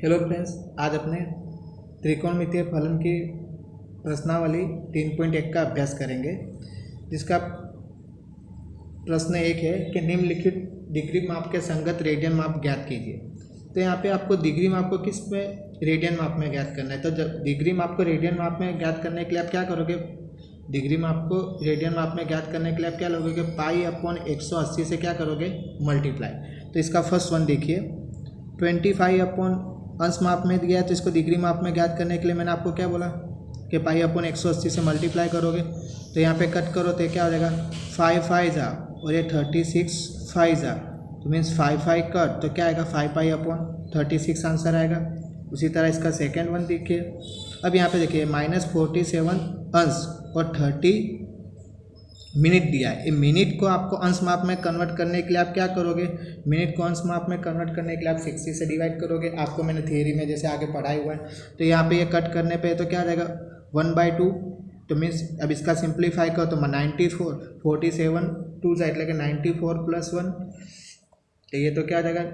Hello friends, आज अपने त्रिकोणमितीय फलन की प्रश्नावली 3.1 का अभ्यास करेंगे, जिसका प्रश्न एक है कि निम्नलिखित डिग्री माप के संगत रेडियन माप ज्ञात कीजिए। तो यहाँ पे आपको डिग्री माप को किस में रेडियन माप में ज्ञात करना है। तो जब डिग्री माप को रेडियन माप में ज्ञात करने के लिए आप क्या करोगे, डिग्री माप को रेडियन माप में ज्ञात करने के लिए आप क्या लोगे, पाई अपॉन 180 से क्या करोगे, मल्टीप्लाई। तो इसका फर्स्ट वन देखिए, 25 अपॉन अंश माप में दिया है, तो इसको डिग्री माप में ज्ञात करने के लिए मैंने आपको क्या बोला कि पाई अपॉन 180 से मल्टीप्लाई करोगे। तो यहाँ पे कट करो तो क्या हो जाएगा, 5 5 जा और ये 36 5 जा, तो मीन्स 5 5 कट, तो क्या आएगा 5 पाई अपॉन 36 आंसर आएगा। उसी तरह इसका सेकेंड वन देखिए। अब यहाँ पे देखिए -47 अंश और 30 मिनट दिया है। ये मिनट को आपको अंश माप में कन्वर्ट करने के लिए आप क्या करोगे, मिनट को अंश माप में कन्वर्ट करने के लिए आप 60 से डिवाइड करोगे। आपको मैंने थियरी में जैसे आगे पढ़ाई हुआ है। तो यहाँ पे ये कट करने पे तो क्या आ जाएगा 1/2, तो मीन्स अब इसका सिंप्लीफाई करो तो 94 47 2 जा એટલે કે 94 + 1, तो ये तो क्या आ जाएगा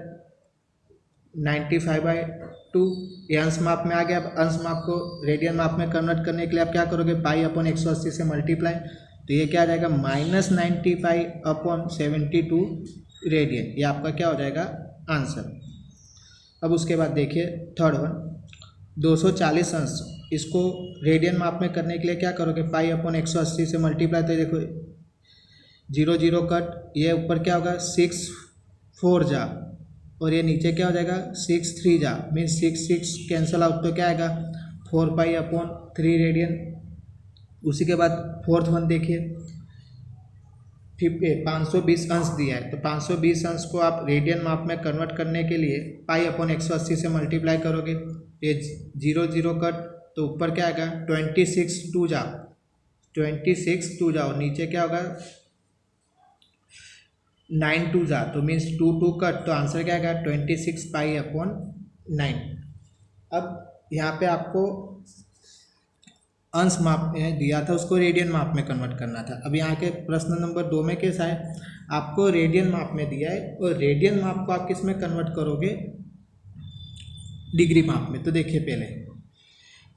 95/2। ये अंश माप में आ गया। अब अंश माप को रेडियन माप में कन्वर्ट करने के लिए आप क्या करोगे, पाई अपॉन 180 से मल्टीप्लाई, तो ये क्या आ जाएगा -95 अपॉन 72 रेडियन। ये आपका क्या हो जाएगा आंसर। अब उसके बाद देखिए थर्ड वन, 240 अंश, इसको रेडियन माप में करने के लिए क्या करोगे, पाई अपॉन 180 से मल्टीप्लाई, तो देखो 0 0 कट, ये ऊपर क्या होगा 6 4 जा और ये नीचे क्या हो जाएगा 6 3 जा, मीन्स 6 6 कैंसिल आउट, तो क्या आएगा 4 पाई अपॉन 3 रेडियन। उसी के बाद फोर्थ वन देखिए, 520 अंश दिया है, तो 520 अंश को आप रेडियन माप में कन्वर्ट करने के लिए पाई अपॉन 180 से मल्टीप्लाई करोगे। ये 0 0 कट, तो ऊपर क्या आएगा 26 2 जा, 26 2 जा और नीचे क्या होगा 9 2 जा, तो मीन्स 2 2 कट, तो आंसर क्या आएगा 26 पाई अपॉन 9। अब यहाँ पे आपको अंश माप में दिया था, उसको रेडियन माप में कन्वर्ट करना था। अब यहाँ के प्रश्न नंबर 2 में कैसा है, आपको रेडियन माप में दिया है और रेडियन माप को आप किस में कन्वर्ट करोगे, डिग्री माप में। तो देखिए पहले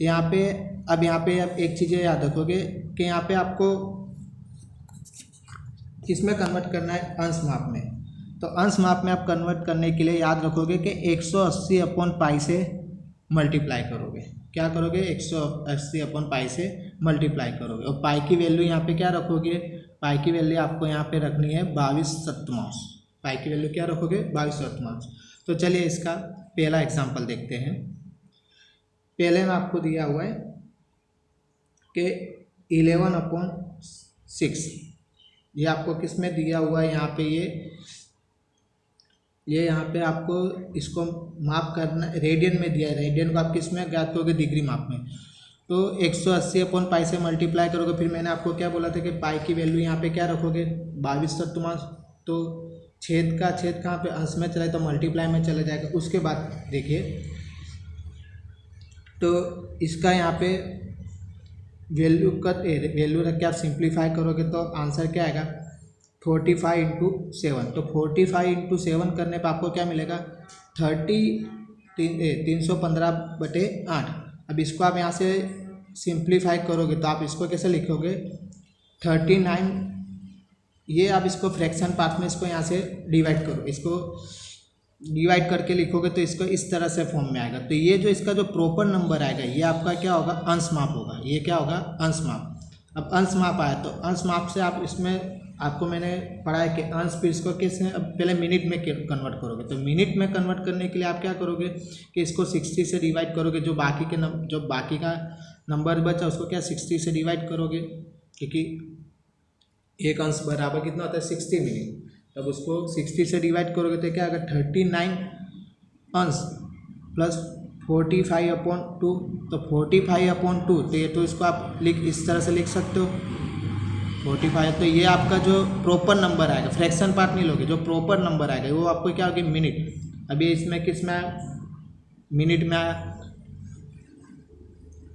यहाँ पे, अब यहाँ पे आप एक चीज़ याद रखोगे कि यहाँ पे आपको किस में कन्वर्ट करना है, अंश माप में। तो अंश माप में आप कन्वर्ट करने के लिए याद रखोगे कि 180 अपॉन पाई से मल्टीप्लाई करोगे। क्या करोगे, 180 अपॉन पाई से मल्टीप्लाई करोगे और पाई की वैल्यू यहाँ पे क्या रखोगे, पाई की वैल्यू आपको यहाँ पे रखनी है 22/7। पाई की वैल्यू क्या रखोगे 22/7। तो चलिए इसका पहला एग्जांपल देखते हैं। पहले में आपको दिया हुआ है कि 11/6, ये आपको किस में दिया हुआ है, यहाँ पे ये यहाँ पे आपको इसको माप करना रेडियन में दिया है। रेडियन को आप किस में ज्ञात करोगे, डिग्री माप में। तो 180 अपॉन पाई से मल्टीप्लाई करोगे। फिर मैंने आपको क्या बोला था कि पाई की वैल्यू यहाँ पे क्या रखोगे 22/7, तो छेद का छेद कहाँ पे अंश में चले तो मल्टीप्लाई में चले जाएगा। उसके बाद देखिए, तो इसका यहाँ पे वैल्यू रख के आप सिंप्लीफाई करोगे तो आंसर क्या आएगा 45 × 7। तो 45 × 7 करने पर आपको क्या मिलेगा 315/8। अब इसको आप यहाँ से सिंप्लीफाई करोगे तो आप इसको कैसे लिखोगे 39, ये आप इसको फ्रैक्शन पार्ट में इसको यहाँ से डिवाइड करो, इसको डिवाइड करके लिखोगे तो इसको इस तरह से फॉर्म में आएगा। तो ये जो इसका जो प्रॉपर नंबर आएगा ये आपका क्या होगा, अंश माप होगा। ये क्या होगा, अंश माप। अब अंश माप आया तो अंश माप से आप इसमें आपको मैंने पढ़ा है कि अंश, फिर इसको कैसे, अब पहले मिनट में कन्वर्ट करोगे। तो मिनट में कन्वर्ट करने के लिए आप क्या करोगे कि इसको 60 से डिवाइड करोगे। जो बाकी का नंबर बचा उसको क्या 60 से डिवाइड करोगे, क्योंकि एक अंश बराबर कितना होता है 60 मिनट। तब उसको 60 से डिवाइड करोगे तो क्या आएगा 39 अंश प्लस 45/2, तो 45/2, तो ये तो इसको आप इस तरह से लिख सकते हो 45। तो ये आपका जो प्रॉपर नंबर आएगा, फ्रैक्शन पार्ट नहीं लोगे, जो प्रॉपर नंबर आएगा वो आपको क्या होगी मिनट। अभी इसमें किस में आया, मिनट में आया।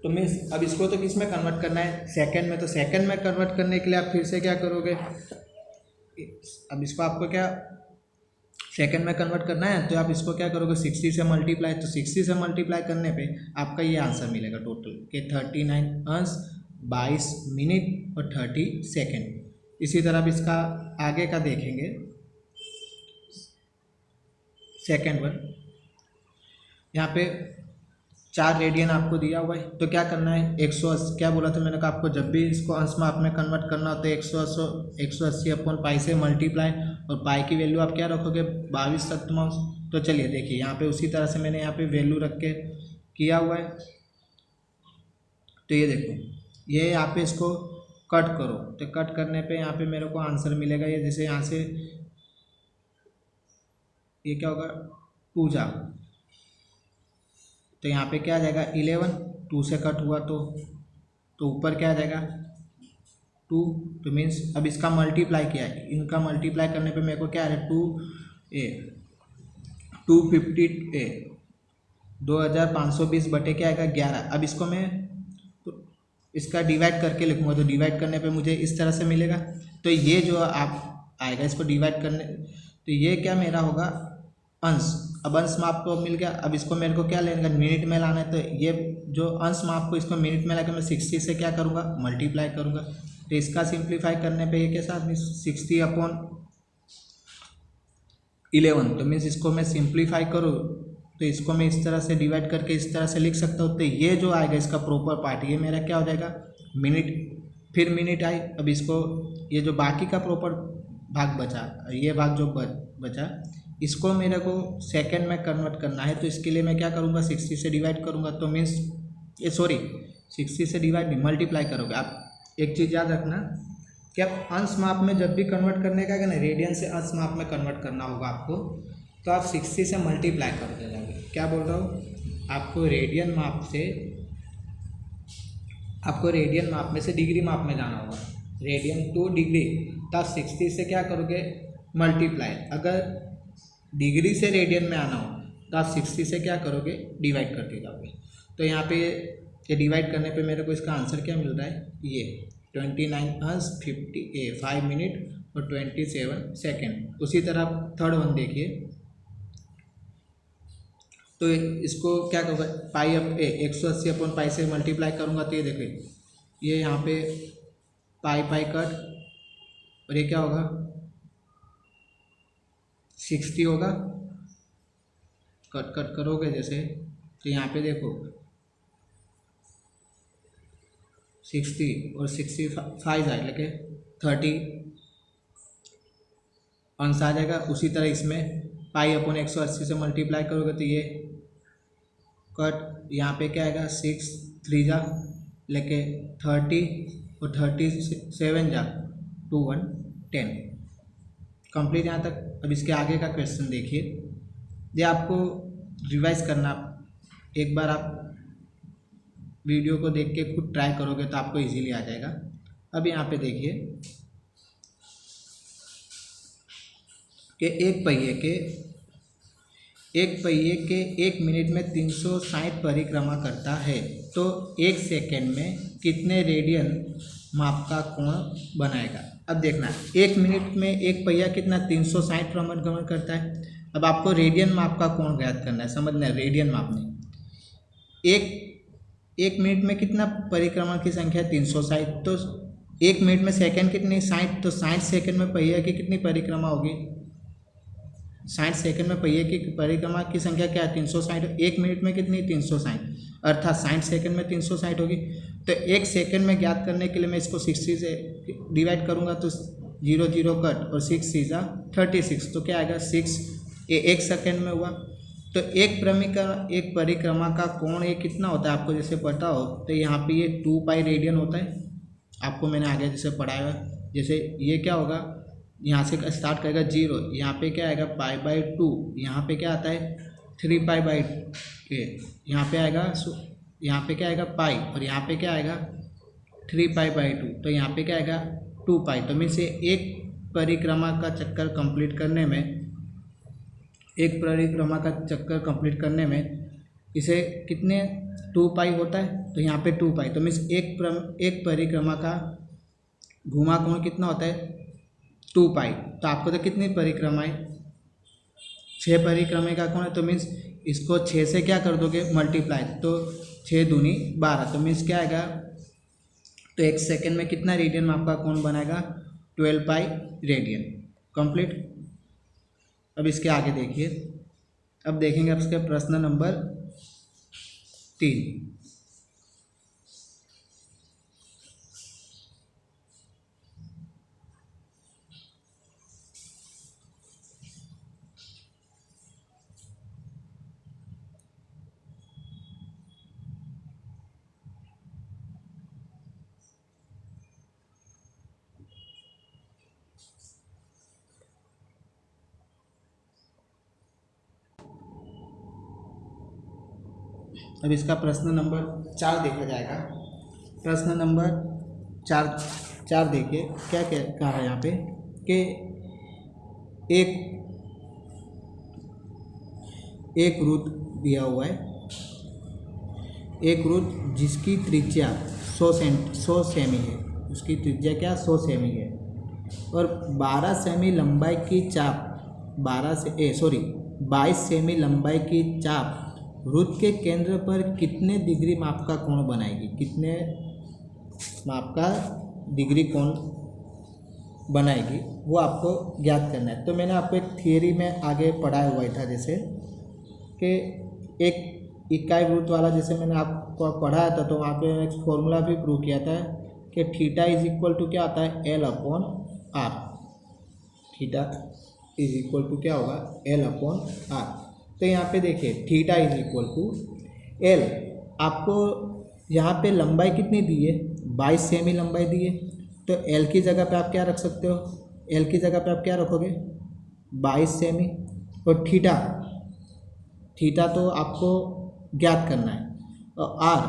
तो मैं अब इसको तो किस में कन्वर्ट करना है, सेकंड में। तो सेकंड में कन्वर्ट करने के लिए आप फिर से क्या करोगे, अब इसको आपको क्या सेकंड में कन्वर्ट करना है तो आप इसको क्या करोगे 60 से मल्टीप्लाई, तो 60 से मल्टीप्लाई करने पे आपका ये आंसर मिलेगा टोटल कि 39 अंश 22 मिनट और 30 सेकेंड। इसी तरह आप इसका आगे का देखेंगे सेकेंड वन, यहाँ पे 4 रेडियन आपको दिया हुआ है, तो क्या करना है 180, क्या बोला था मैंने कहा आपको जब भी इसको अंश माप में कन्वर्ट करना होता है 180 अपॉन पाई से मल्टीप्लाई, और पाई की वैल्यू आप क्या रखोगे 22 सप्तमांश। तो चलिए देखिए यहाँ पे उसी तरह से मैंने यहाँ पे वैल्यू रख के किया हुआ है। तो ये देखो ये यहाँ पे इसको कट करो, तो कट करने पे यहाँ पे मेरे को आंसर मिलेगा ये, जैसे यहाँ से ये क्या होगा 2 जा, तो यहाँ पे क्या आ जाएगा 11, 2 से कट हुआ तो ऊपर क्या आ जाएगा 2, तो मीन्स अब इसका मल्टीप्लाई किया है, इनका मल्टीप्लाई करने पे मेरे को क्या आ रहा है 250 2520 बटे क्या आएगा 11। अब इसको मैं तो इसका डिवाइड करके लिखूँगा, तो डिवाइड करने पे मुझे इस तरह से मिलेगा। तो ये जो आप आएगा इसको डिवाइड करने, तो ये क्या मेरा होगा अंश। अब अंश में आपको मिल गया, अब इसको मेरे को क्या लेना है मिनट में लाना है, तो ये जो अंश में आपको इसको मिनट में लाकर मैं 60 से क्या करूँगा मल्टीप्लाई करूँगा। तो इसका सिंप्लीफाई करने पे ये कैसा 60 अपॉन 11, तो मीन्स इसको मैं सिंप्लीफाई करूँ तो इसको मैं इस तरह से डिवाइड करके इस तरह से लिख सकता हूँ। तो ये जो आएगा इसका प्रॉपर पार्ट ये मेरा क्या हो जाएगा मिनट, फिर मिनट आई। अब इसको ये जो बाकी का प्रॉपर भाग बचा, ये भाग जो बचा इसको मेरे को सेकंड में कन्वर्ट करना है, तो इसके लिए मैं क्या करूँगा 60 से डिवाइड करूँगा, तो मीन्स ये 60 से डिवाइड नहीं मल्टीप्लाई करोगे। आप एक चीज़ याद रखना कि आप अंश माप में जब भी कन्वर्ट करने का ना रेडियन से अंश माप में कन्वर्ट करना होगा आपको, तो आप 60 से मल्टीप्लाई कर दे जाओगे। क्या बोल रहा हूँ आपको रेडियन माप में से डिग्री माप में जाना होगा, रेडियन टू डिग्री, तो आप 60 से क्या करोगे मल्टीप्लाई। अगर डिग्री से रेडियन में आना हो तो आप 60 से क्या करोगे डिवाइड करते जाओगे। तो यहाँ पे ये डिवाइड करने पे मेरे को इसका आंसर क्या मिल रहा है ये 29 अंश 5 मिनट और 27 सेकेंड। उसी तरह आप थर्ड वन देखिए, तो इसको क्या करूँगा पाई 180 अपॉन पाई से मल्टीप्लाई करूँगा, तो ये देखिए ये यहाँ पे पाई कट, और ये क्या होगा 60 होगा, कट करोगे जैसे, तो यहाँ पे देखो 60 और 65 जाए लेके 30 अंश आ जाएगा। उसी तरह इसमें पाई अपॉन 180 से मल्टीप्लाई करोगे तो ये कट, यहाँ पे क्या आएगा 6 3 जा लेके 30 और 37 जा 2 1 10 कंप्लीट यहाँ तक। अब इसके आगे का क्वेश्चन देखिए, ये आपको रिवाइज करना, एक बार आप वीडियो को देख के खुद ट्राई करोगे तो आपको इजीली आ जाएगा। अब यहाँ पे देखिए कि एक पहिए के 1 मिनट में 360 परिक्रमा करता है, तो 1 सेकेंड में कितने रेडियन माप का कोण बनाएगा। अब देखना 1 मिनट में एक पहिया कितना 360 परिक्रमा करता है। अब आपको रेडियन माप का कोण ज्ञात करना है, समझना है रेडियन माप में एक मिनट में कितना परिक्रमा की संख्या 360, तो 1 मिनट में सेकंड कितनी 60, तो 60 सेकंड में पहिया की कितनी परिक्रमा होगी 60 सेकंड में पहिए की परिक्रमा की संख्या क्या है 360, 1 मिनट में कितनी 360, अर्थात 60 सेकंड में 360 होगी। तो 1 सेकंड में ज्ञात करने के लिए मैं इसको 60 से डिवाइड करूंगा, तो 0 0 कट और 6 6 36, तो क्या आएगा 6, ये 1 सेकंड में हुआ। तो एक परिक्रमा का कोण ये कितना होता है आपको जैसे पता हो, तो यहाँ पे ये 2 पाई रेडियन होता है, आपको मैंने आगे जैसे पढ़ाया है। जैसे ये क्या होगा यहाँ से स्टार्ट करेगा 0, यहाँ पे क्या आएगा π/2, यहाँ पे क्या आता है 3 π/8, यहाँ पे आएगा यहाँ पे क्या आएगा पाई, और यहाँ पे क्या आएगा 3 π/2, तो यहाँ पे क्या आएगा 2 पाई। तो मीन्स एक परिक्रमा का चक्कर कंप्लीट करने में इसे कितने 2 पाई होता है, तो यहाँ पे 2 पाई, तो मीन्स एक परिक्रमा का घुमा कोण कितना होता है 2 पाई। तो आपको तो कितनी परिक्रमाएं 6 परिक्रमिका कोण है, तो मीन्स इसको 6 से क्या कर दोगे मल्टीप्लाई, तो 6 दूनी 12, तो मीन्स क्या आएगा, तो 1 सेकेंड में कितना रेडियन में आपका कोण बनाएगा 12 पाई रेडियन। कंप्लीट। अब इसके आगे देखिए, अब देखेंगे अब इसके प्रश्न नंबर 3। अब इसका प्रश्न नंबर 4 देखा जाएगा। प्रश्न नंबर 4 देखिए क्या क्या कहा है यहाँ पे कि एक वृत्त दिया हुआ है, एक वृत्त जिसकी त्रिज्या 100 सेमी है, उसकी त्रिज्या क्या 100 सेमी है, और 12 सेमी लंबाई की चाप 22 सेमी लंबाई की चाप वृत्त के केंद्र पर कितने डिग्री माप का कोण बनाएगी, कितने माप का डिग्री कोण बनाएगी, वो आपको ज्ञात करना है। तो मैंने आपको एक थियरी में आगे पढ़ाया हुआ था, जैसे कि एक इकाई वृत्त वाला, जैसे मैंने आपको पढ़ाया था, तो वहाँ पे एक फॉर्मूला भी प्रूव किया था कि थीटा इज इक्वल टू क्या आता है L/R। Theta is equal to क्या होगा L/R। तो यहाँ पे देखिए theta is equal to L, आपको यहाँ पे लंबाई कितनी दी है 22 सेमी लंबाई दी है, तो L की जगह पे आप क्या रख सकते हो, L की जगह पे आप क्या रखोगे 22 सेमी, और थीटा तो आपको ज्ञात करना है, और R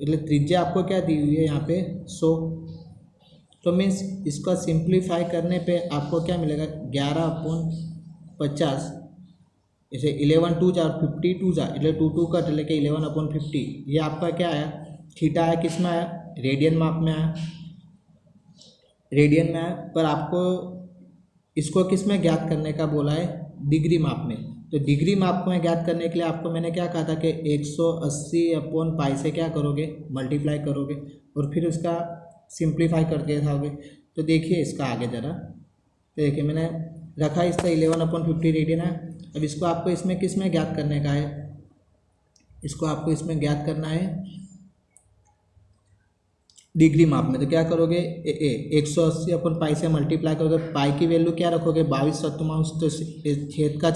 એટલે त्रिज्या आपको क्या दी हुई है यहाँ पे 100। तो मीन्स इसका सिंप्लीफाई करने पे आपको क्या मिलेगा 11/50, जैसे 11 2 जा 50 2 जा એટલે 2 2 कट એટલે कि 11/50, ये आपका क्या आया थीटा आया, किस में आया रेडियन माप में आया, रेडियन में आया, पर आपको इसको किस में ज्ञात करने का बोला है डिग्री माप में। तो डिग्री माप में ज्ञात करने के लिए आपको मैंने क्या कहा था कि 180/पाई से क्या करोगे मल्टीप्लाई करोगे, और फिर उसका सिंप्लीफाई करके दिखाओगे। तो देखिए इसका आगे ज़रा, तो देखिए मैंने रखा इसका 11/50 रेडियन है। अब इसको आपको इसमें किस में ज्ञात करने का है, इसको आपको इसमें ज्ञात करना है डिग्री माप में। तो क्या करोगे 180/पाई से मल्टीप्लाई करोगे, पाई की वैल्यू क्या रखोगे 22/, तो छेद का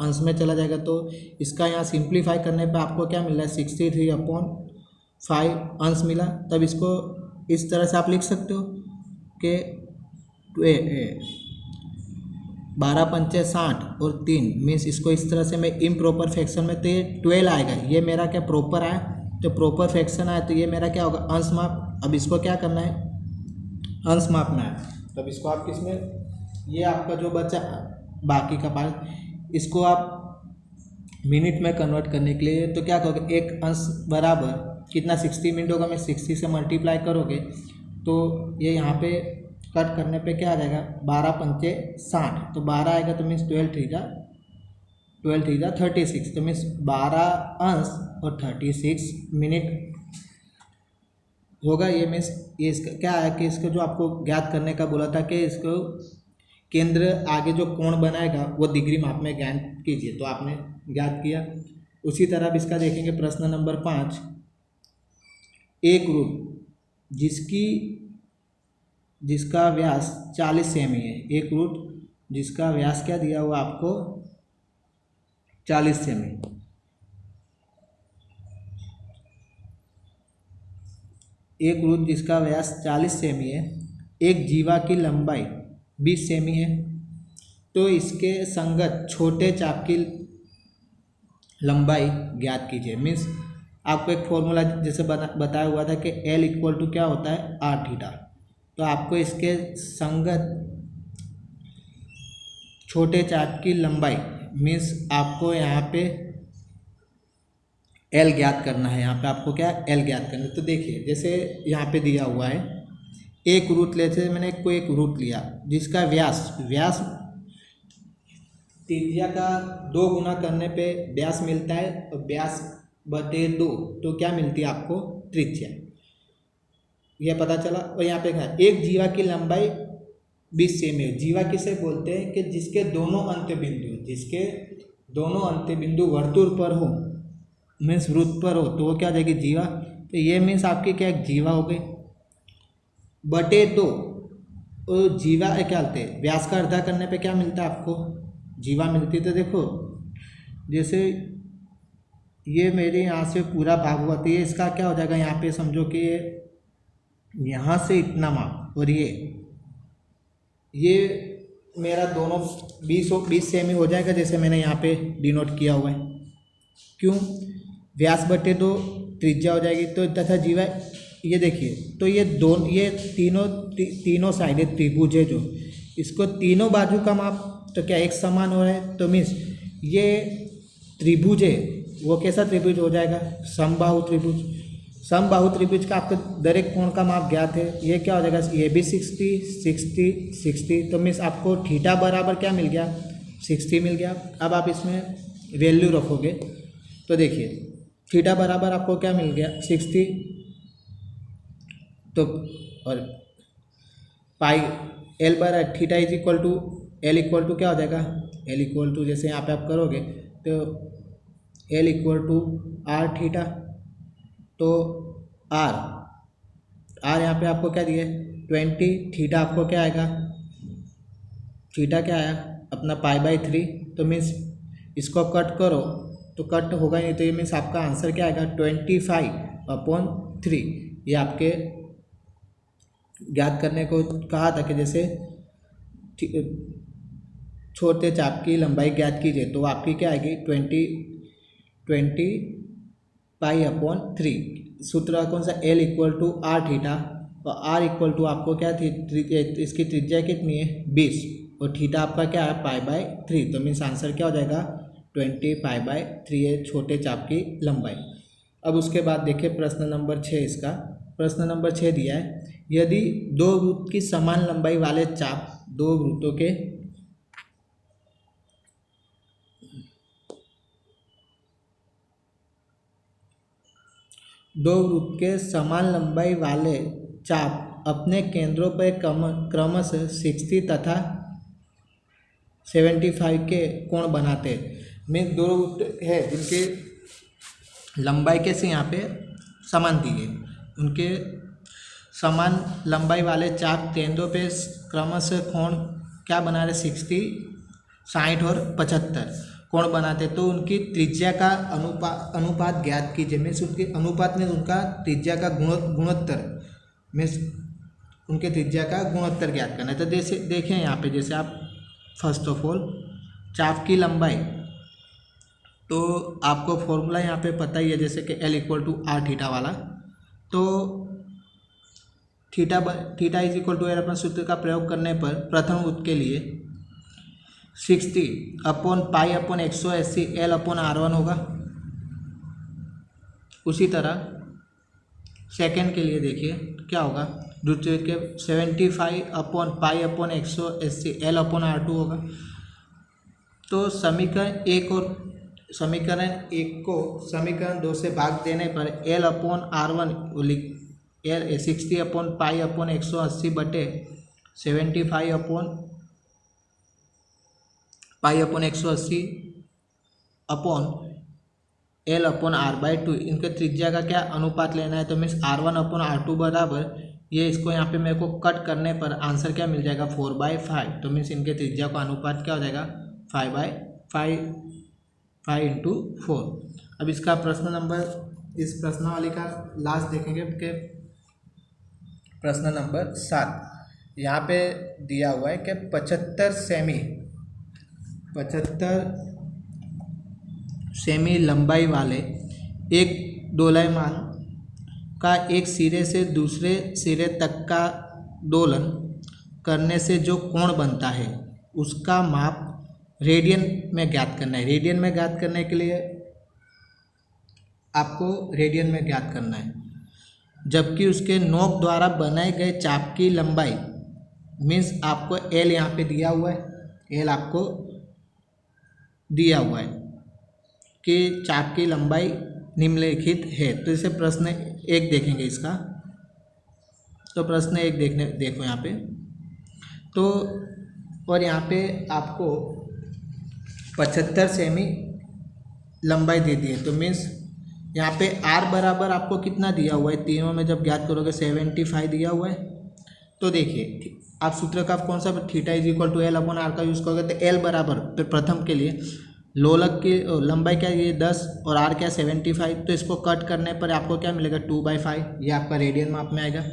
अंश में चला जाएगा, तो इसका यहाँ सिंप्लीफाई करने पे आपको क्या मिल रहा है 63/5 अंश मिला। तब इसको इस तरह से आप लिख सकते हो कि 12 पंचे 60 और 3 मीन्स इसको इस तरह से मैं इम्प्रॉपर फ्रैक्शन में, तो ये 12 आएगा, ये मेरा क्या प्रॉपर आया, तो प्रॉपर फ्रैक्शन आया, तो ये मेरा क्या होगा अंश माप। अब इसको क्या करना है अंश मापना है, तब इसको आप किसमें, ये आपका जो बचा बाकी का पार्ट, इसको आप मिनट में कन्वर्ट करने के लिए तो क्या करोगे एक अंश बराबर कितना 60 मिनट होगा, मैं 60 से मल्टीप्लाई करोगे तो ये यहाँ पे कट करने पे क्या आ जाएगा 12 पंचे 60, तो 12 आएगा, तो मीन्स 12 3 जा 36, तो मीन्स 12 अंश और 36 मिनट होगा। ये मीन्स ये इसका क्या है कि इसको जो आपको ज्ञात करने का बोला था कि इसको केंद्र आगे जो कोण बनाएगा वो डिग्री माप में ज्ञात कीजिए, तो आपने ज्ञात किया। उसी तरह अब इसका देखेंगे प्रश्न नंबर 5, एक वृत्त जिसका व्यास 40 सेमी है, एक वृत्त जिसका व्यास क्या दिया हुआ आपको 40 सेमी, एक वृत्त जिसका व्यास 40 सेमी है, एक जीवा की लंबाई 20 सेमी है, तो इसके संगत छोटे चाप की लंबाई ज्ञात कीजिए। मीन्स आपको एक फॉर्मूला जैसे बताया हुआ था कि L इक्वल टू क्या होता है R थीटा, तो आपको इसके संगत छोटे चाप की लंबाई मीन्स आपको यहाँ पे L ज्ञात करना है, यहाँ पे आपको क्या L ज्ञात करना है। तो देखिए जैसे यहाँ पे दिया हुआ है एक वृत्त लेते, मैंने कोई एक वृत्त लिया जिसका व्यास त्रिज्या का 2 गुना करने पे व्यास मिलता है और व्यास बटे 2 तो क्या मिलती है आपको त्रिज्या, यह पता चला। और यहाँ पे क्या, एक जीवा की लंबाई 20 सेमी है। जीवा किसे बोलते हैं कि जिसके दोनों अंत्य बिंदु वर्तुल पर हो, मीन्स वृत्त पर हो, तो वो क्या हो जाएगी जीवा। तो ये मीन्स आपकी क्या एक जीवा हो गई बटे 2। तो जीवा क्या बोलते हैं, व्यास का अर्धा करने पे क्या मिलता है आपको जीवा मिलती। तो देखो जैसे ये मेरे यहाँ से पूरा भाग हुआ, तो ये इसका क्या हो जाएगा, यहाँ पे समझो कि ये यहाँ से इतना माप और ये मेरा दोनों 20 सेमी हो जाएगा, जैसे मैंने यहाँ पे डिनोट किया हुआ है। क्यों, व्यास बटे 2 त्रिज्या हो जाएगी। तो तथा जीवा ये देखिए, तो ये तीनों साइड त्रिभुज है, जो इसको तीनों बाजू का माप तो क्या एक समान हो रहा है। तो मीन्स ये त्रिभुज है, वो कैसा त्रिभुज हो जाएगा, समबाहु त्रिभुज। समबाहु त्रिभुज का आपको दरेक कोण का माप ज्ञात है, ये क्या हो जाएगा, ये भी 60। तो मीन्स आपको थीटा बराबर क्या मिल गया 60 मिल गया। अब आप इसमें वैल्यू रखोगे तो देखिए थीटा बराबर आपको क्या मिल गया 60। तो और pi L bar theta is equal to L equal to क्या हो जाएगा, एल इक्वल टू जैसे यहाँ पे आप करोगे तो L equal to R theta. तो आर यहाँ पे आपको क्या दिए 20, थीटा आपको क्या आएगा, थीटा क्या आया अपना π/3। तो मीन्स इसको कट करो तो कट होगा नहीं, तो ये मीन्स आपका आंसर क्या आएगा 25/3। ये आपके ज्ञात करने को कहा था कि जैसे छोटे चाप की लंबाई ज्ञात कीजिए, तो आपकी क्या आएगी 20π/3। सूत्र कौन सा, L equal to R theta, और आर इक्वल टू आपको क्या थी, इसकी त्रिज्या कितनी है 20, और थीटा आपका क्या है π/3। तो मीन्स आंसर क्या हो जाएगा 20π/3 है छोटे चाप की लंबाई। अब उसके बाद देखिए प्रश्न नंबर 6, इसका प्रश्न नंबर 6 दिया है, यदि 2 वृत्त की समान लंबाई वाले चाप 2 वृत्तों के समान लंबाई वाले चाप अपने केंद्रों पर क्रमशः 60 तथा 75 के कोण बनाते हैं। मीन्स 2 वृत्त है जिनके लंबाई कैसे यहाँ पे समान दी है, उनके समान लंबाई वाले चाप केंद्रों पे क्रमशः कोण क्या बना रहे 60, 60 और 75 कोण बनाते। तो उनकी त्रिज्या का अनुपात ज्ञात कीजिए। मीन्स उनके अनुपात में उनका त्रिज्या का गुणोत्तर, मीन्स उनके त्रिज्या का गुणोत्तर ज्ञात करना है। तो जैसे देखें यहाँ पे, जैसे आप फर्स्ट ऑफ ऑल चाप की लंबाई, तो आपको फॉर्मूला यहाँ पे पता ही है, जैसे कि L equal to R theta वाला। तो theta is equal to L अपन सूत्र का प्रयोग करने पर प्रथम वृत्त के लिए 60/π/180 L/R1 होगा। उसी तरह सेकंड के लिए देखिए क्या होगा, द्वितीय के 75/π/180 L/R2 होगा। तो समीकरण 1 को समीकरण 2 से भाग देने पर L/R1 60/π/180 बटे 75/π/180 L/R/2, इनके त्रिज्या का क्या अनुपात लेना है। तो मीन्स R1/R2 बराबर, ये इसको यहाँ पे मेरे को कट करने पर आंसर क्या मिल जाएगा 4/5। तो मीन्स इनके त्रिज्या का अनुपात क्या हो जाएगा 5/4। अब इसका प्रश्न नंबर, इस प्रश्नावली का लास्ट देखेंगे कि प्रश्न नंबर 7 यहाँ पे दिया हुआ है कि 75 सेमी लंबाई वाले एक दोलायमान का एक सिरे से दूसरे सिरे तक का दोलन करने से जो कोण बनता है उसका माप रेडियन में ज्ञात करना है। रेडियन में ज्ञात करने के लिए आपको रेडियन में ज्ञात करना है, जबकि उसके नोक द्वारा बनाए गए चाप की लंबाई, मीन्स आपको एल यहाँ पे दिया हुआ है, एल आपको दिया हुआ है कि चाप की लंबाई निम्नलिखित है। तो इसे प्रश्न एक देखेंगे इसका। तो प्रश्न एक देखो यहाँ पे तो, और यहाँ पे आपको 75 सेमी लंबाई दे दी है। तो मीन्स यहाँ पे r बराबर आपको कितना दिया हुआ है, तीनों में जब ज्ञात करोगे 75 दिया हुआ है। तो देखिए आप सूत्र का कौन सा theta is equal to L upon R का यूज़ करोगे तो एल बराबर तो प्रथम के लिए लोलक की लंबाई क्या है ये 10 और आर क्या 75। तो इसको कट करने पर आपको क्या मिलेगा 2/5, ये आपका रेडियन माप में आएगा।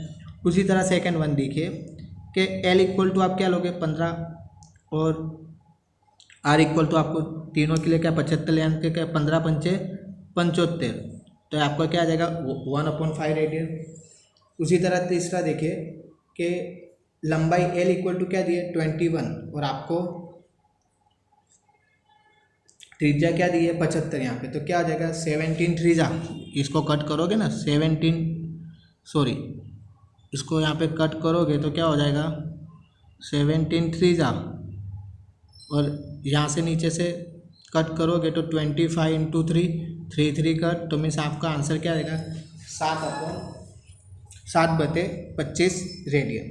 उसी तरह सेकंड वन देखिए कि एल इक्वल टू आप क्या लोगे 15 और आर इक्वल टू आपको तीनों के लिए क्या 75 ले आने के क्या 15 पंचे 75। तो आपका क्या आ जाएगा 1/5 रेडियन। उसी तरह तीसरा देखिए कि लंबाई एल इक्वल टू क्या दी है 21 और आपको त्रिज्या क्या दी है 75 यहाँ पे। तो क्या आ जाएगा 17 त्रिज्या, इसको कट करोगे ना 17 सॉरी इसको यहाँ पे कट करोगे तो क्या हो जाएगा 17 त्रिज्या और यहाँ से नीचे से कट करोगे तो 25 इंटू 3 कट। तो मीन्स आपका आंसर क्या आएगा 7/25 रेडियन।